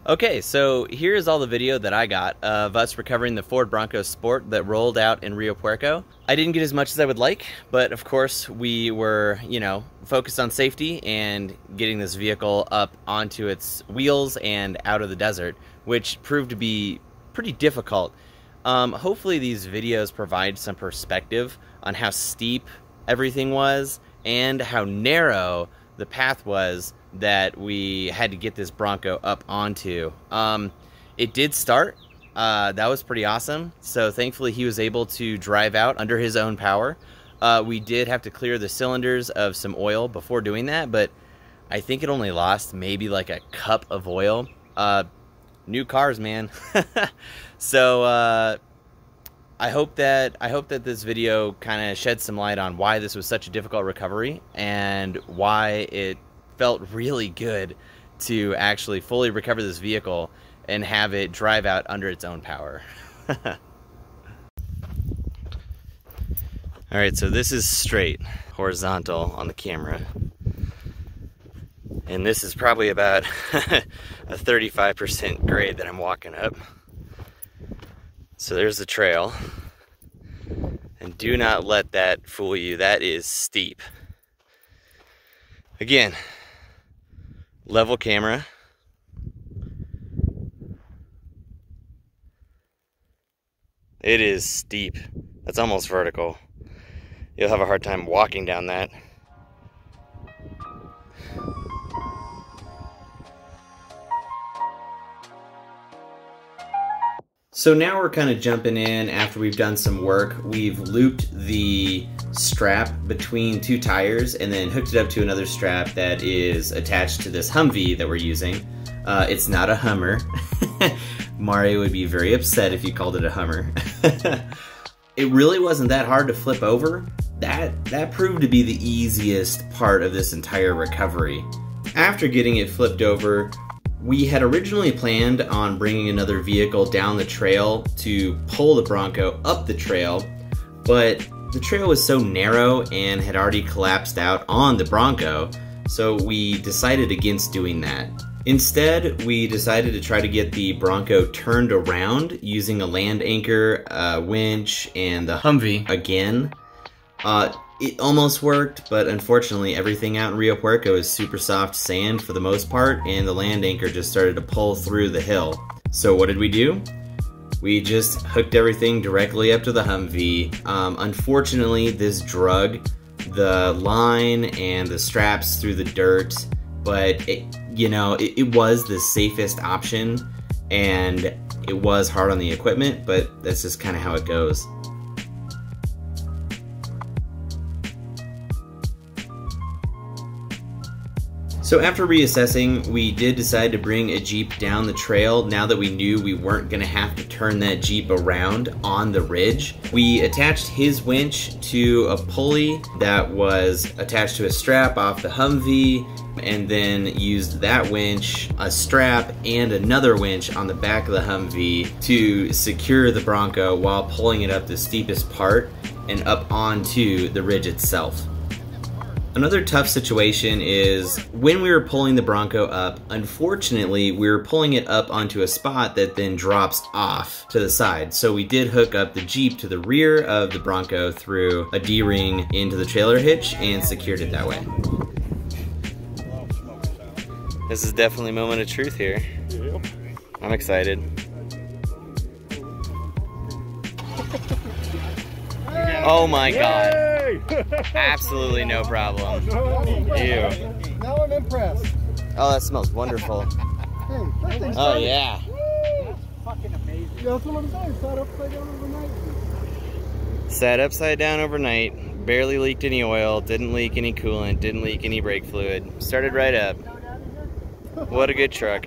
Okay, so here's all the video that I got of us recovering the Ford Bronco Sport that rolled out in Rio Puerco. I didn't get as much as I would like, but of course we were, focused on safety and getting this vehicle up onto its wheels and out of the desert, which proved to be pretty difficult. Hopefully these videos provide some perspective on how steep everything was and how narrow the path was that we had to get this Bronco up onto. It did start. That was pretty awesome. So thankfully he was able to drive out under his own power. We did have to clear the cylinders of some oil before doing that, but I think it only lost maybe like a cup of oil. New cars, man. So I hope that this video kind of sheds some light on why this was such a difficult recovery and why it felt really good to actually fully recover this vehicle and have it drive out under its own power. Alright, so this is straight, horizontal on the camera. And this is probably about a 35% grade that I'm walking up. So there's the trail. And do not let that fool you, that is steep. Again, level camera. It is steep. That's almost vertical. You'll have a hard time walking down that. So now we're kind of jumping in after we've done some work. We've looped the strap between two tires and then hooked it up to another strap that is attached to this Humvee that we're using. It's not a Hummer. Mario would be very upset if you called it a Hummer. It really wasn't that hard to flip over. That proved to be the easiest part of this entire recovery. After getting it flipped over, we had originally planned on bringing another vehicle down the trail to pull the Bronco up the trail, but the trail was so narrow and had already collapsed out on the Bronco, so we decided against doing that. Instead, we decided to try to get the Bronco turned around using a land anchor, a winch, and the Humvee again. It almost worked, but unfortunately everything out in Rio Puerco is super soft sand for the most part, and the land anchor just started to pull through the hill. So what did we do? We just hooked everything directly up to the Humvee. Unfortunately, this drug the line and the straps through the dirt, but it was the safest option, and it was hard on the equipment, but that's just kind of how it goes. So after reassessing, we did decide to bring a Jeep down the trail now that we knew we weren't going to have to turn that Jeep around on the ridge. We attached his winch to a pulley that was attached to a strap off the Humvee, and then used that winch, a strap, and another winch on the back of the Humvee to secure the Bronco while pulling it up the steepest part and up onto the ridge itself. Another tough situation is when we were pulling the Bronco up, unfortunately, we were pulling it up onto a spot that then drops off to the side. So we did hook up the Jeep to the rear of the Bronco through a D-ring into the trailer hitch and secured it that way. This is definitely a moment of truth here. I'm excited. Oh my God. Absolutely no problem. Ew. Now I'm impressed. Oh, that smells wonderful. Hey, oh yeah. That's fucking amazing. Yeah, that's what I'm saying. Sat upside down overnight. Sat upside down overnight. Barely leaked any oil. Didn't leak any coolant. Didn't leak any brake fluid. Started right up. What a good truck.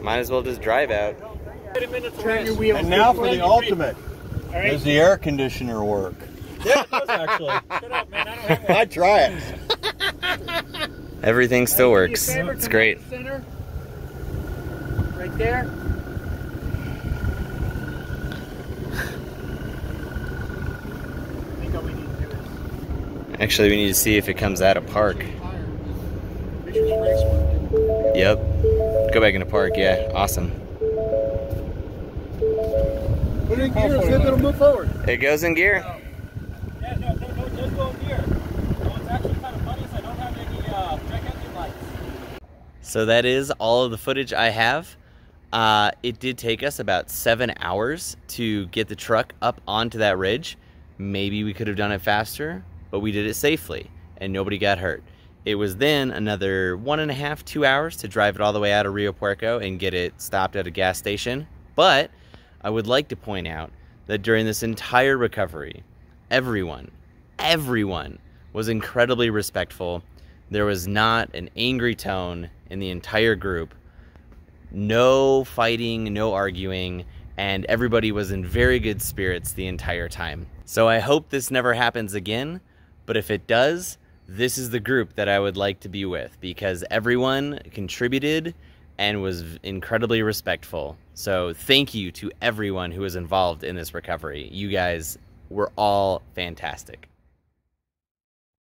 Might as well just drive out. And now for the ultimate. Right. Does the air conditioner work? Yeah, it does actually. Shut up, man. I don't have one. I'd try it. Everything still works. It's great. Center. Right there. I think all we need to do is... Actually, we need to see if it comes out of park. Make sure the brakes work. Yep. Go back into park, yeah. Awesome. Put it in gear and see if it'll move forward. It goes in gear. Yeah, no, it does go in gear. No, it's actually kind of funny, so I don't have any check engine lights. So that is all of the footage I have. It did take us about 7 hours to get the truck up onto that ridge. Maybe we could have done it faster, but we did it safely and nobody got hurt. It was then another 1.5, 2 hours to drive it all the way out of Rio Puerco and get it stopped at a gas station. But I would like to point out that during this entire recovery, everyone was incredibly respectful. There was not an angry tone in the entire group. No fighting, no arguing, and everybody was in very good spirits the entire time. So I hope this never happens again, but if it does, this is the group that I would like to be with because everyone contributed and was incredibly respectful. So thank you to everyone who was involved in this recovery. You guys were all fantastic.